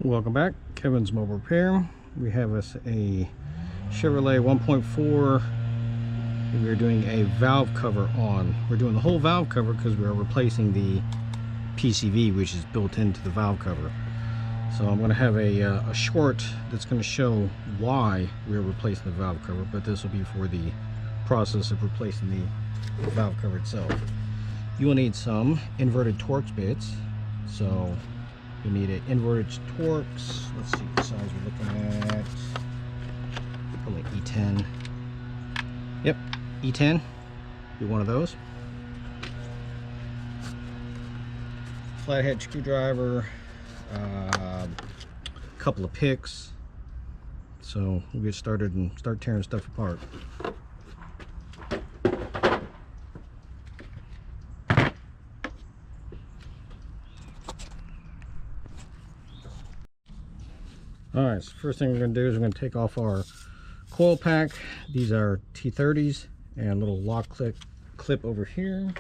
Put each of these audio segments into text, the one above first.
Welcome back, Kevin's Mobile Repair. We have us a Chevrolet 1.4. We're doing a valve cover on. We're doing the whole valve cover because we're replacing the PCV, which is built into the valve cover. So I'm going to have a short that's going to show why we're replacing the valve cover, but this will be for the process of replacing the valve cover itself. You will need some inverted Torx bits. So you need an inverted Torx. Let's see what size we're looking at. Probably E10. Yep, E10. Be one of those. Flathead screwdriver. A couple of picks. So we'll get started and start tearing stuff apart. Alright, so first thing we're going to do is we're going to take off our coil pack. These are T30s and a little lock clip over here.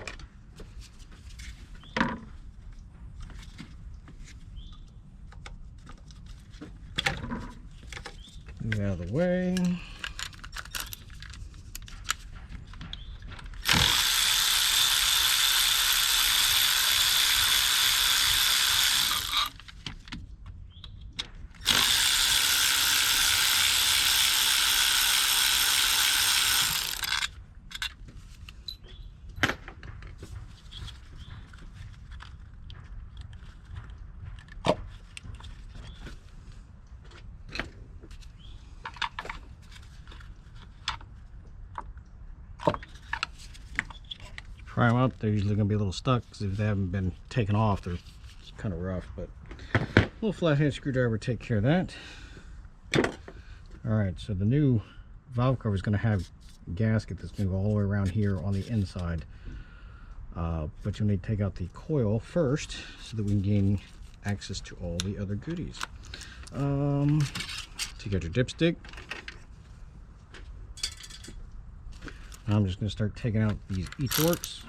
Move out of the way. Pry them up. They're usually going to be a little stuck because if they haven't been taken off, they're kind of rough. But a little flathead screwdriver will take care of that. Alright, so the new valve cover is going to have a gasket that's going to go all the way around here on the inside. But you'll need to take out the coil first so that we can gain access to all the other goodies. Take out your dipstick. I'm just going to start taking out these E-Torx.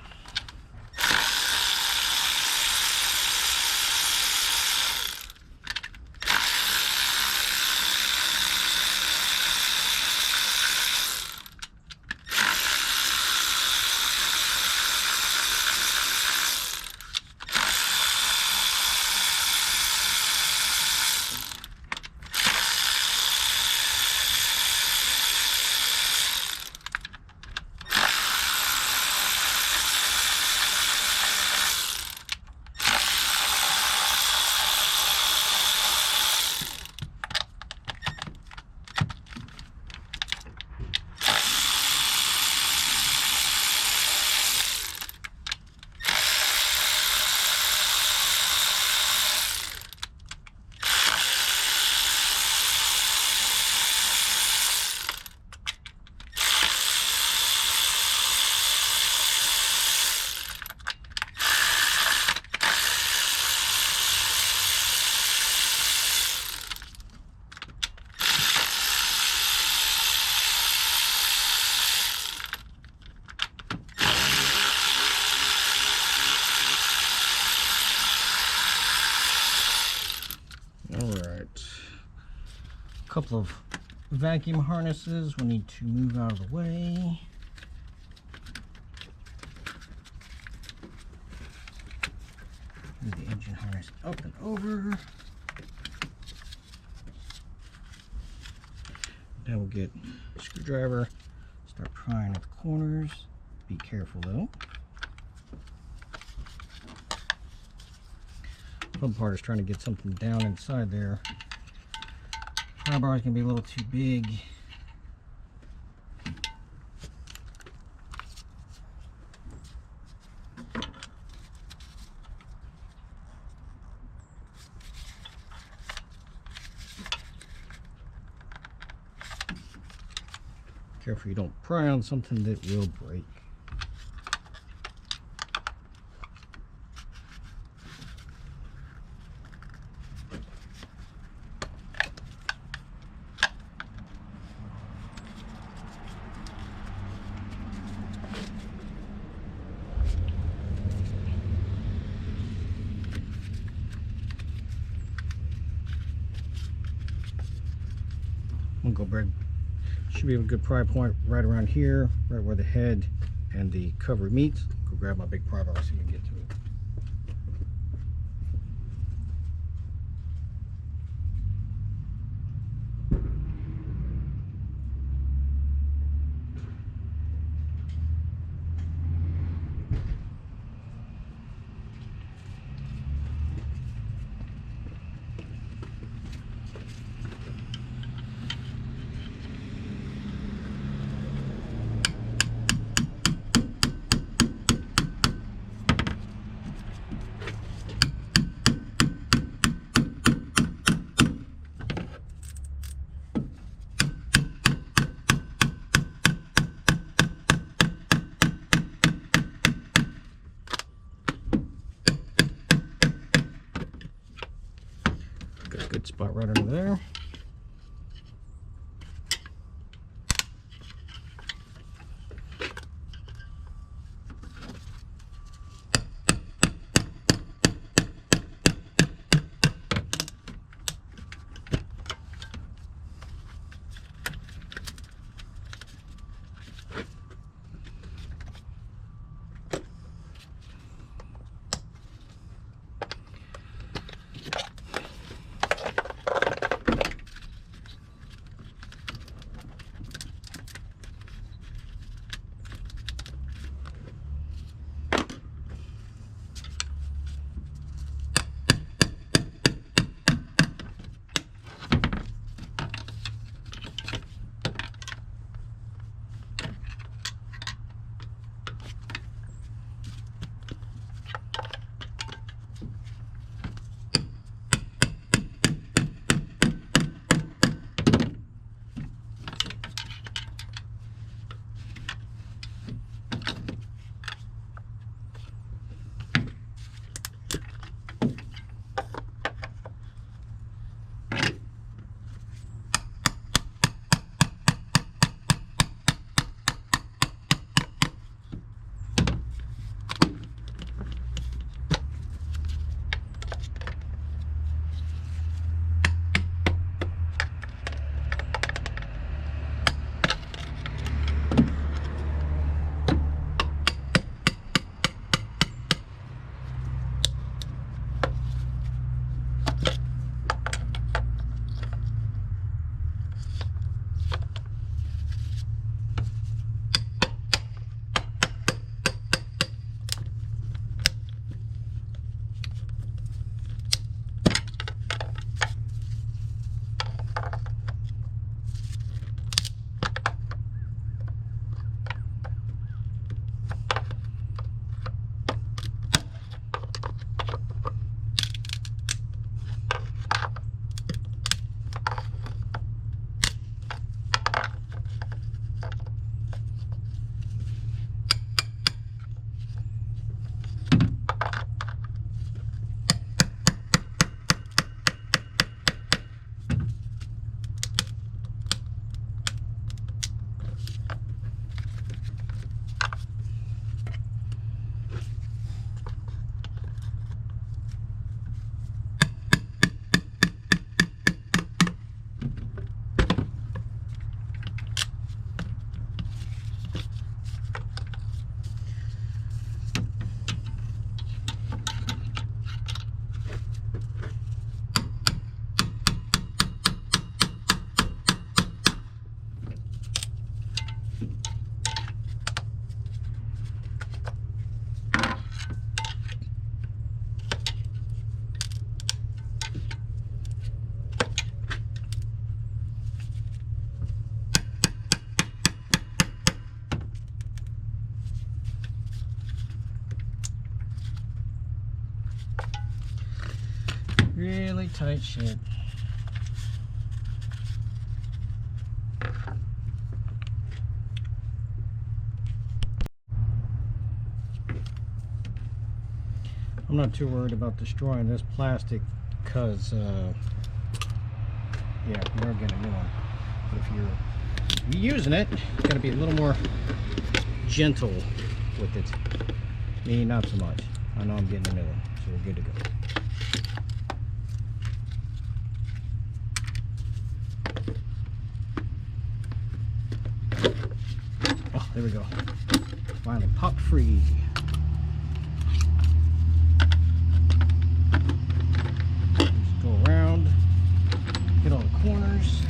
Couple of vacuum harnesses we need to move out of the way. Move the engine harness up and over. Now we'll get a screwdriver, start prying at the corners. Be careful though. The fun part is trying to get something down inside there. Pry bars can be a little too big. Careful you don't pry on something that will break. I'm gonna go break. Should be a good pry point right around here, right where the head and the cover meets. Go grab my big pry bar so you can get to it. Got a good spot right under there. Really tight shit. I'm not too worried about destroying this plastic because, yeah, we're getting a new one. But if you're using it, you gotta be a little more gentle with it. Me, not so much. I know I'm getting a new one, so we're good to go. There we go. Finally popped free. Just go around, hit all the corners.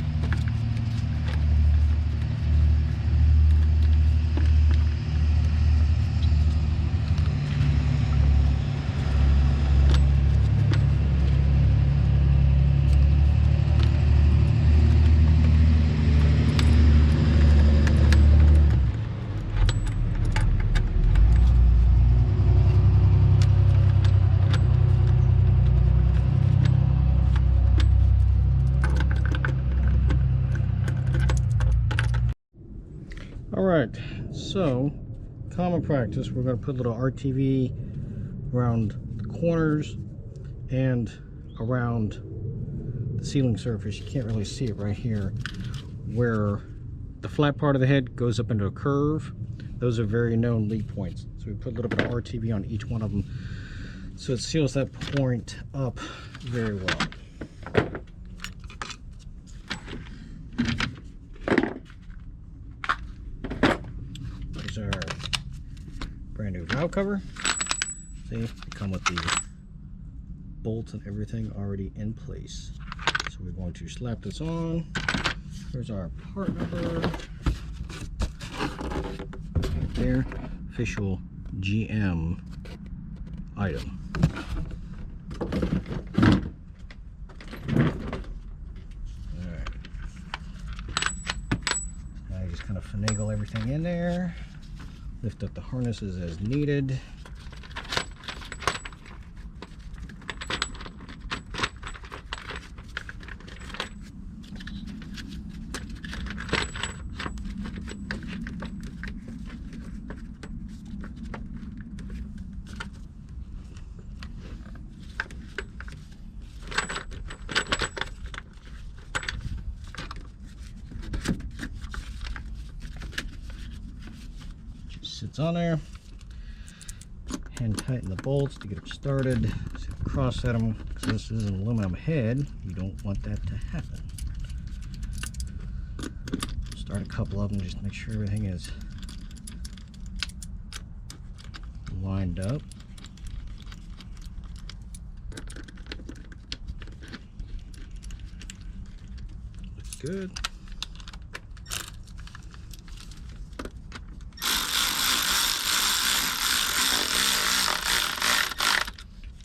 Alright, so common practice, we're going to put a little RTV around the corners and around the ceiling surface. You can't really see it right here where the flat part of the head goes up into a curve. Those are very known leak points, so we put a little bit of RTV on each one of them so it seals that point up very well. Our brand new valve cover. See, they come with the bolts and everything already in place. So we're going to slap this on. Here's our part number. Right there, official GM item. Alright. Now you just kind of finagle everything in there. Lift up the harnesses as needed. Sits on there. Hand tighten the bolts to get them started. So cross set them, because this is an aluminum head. You don't want that to happen. Start a couple of them just to make sure everything is lined up. Looks good.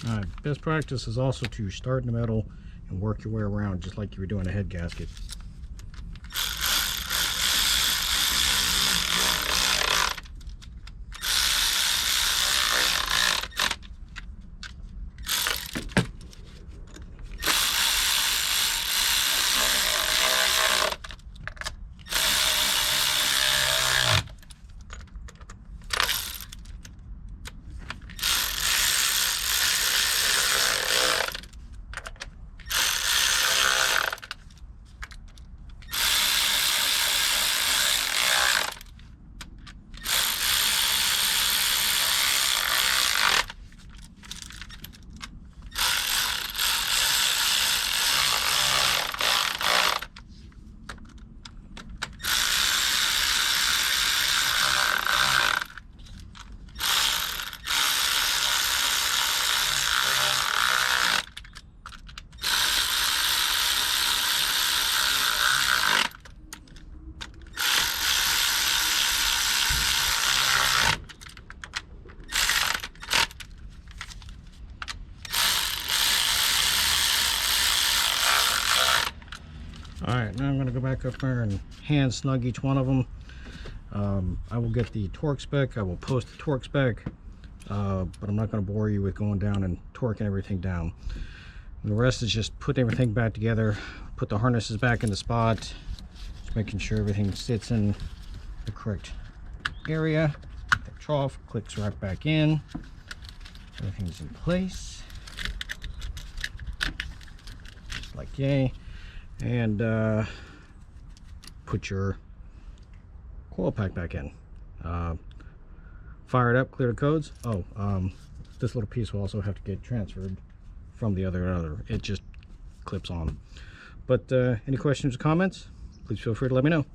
Alright, best practice is also to start in the middle and work your way around just like you were doing a head gasket. Alright, now I'm going to go back up there and hand snug each one of them. I will get the torque spec. I will post the torque spec, but I'm not going to bore you with going down and torquing everything down. And the rest is just putting everything back together, put the harnesses back in the spot, just making sure everything sits in the correct area. The trough clicks right back in. Everything's in place, just like yay. And put your coil pack back in. Fire it up, clear the codes. This little piece will also have to get transferred from the other. It just clips on. But any questions or comments, please feel free to let me know.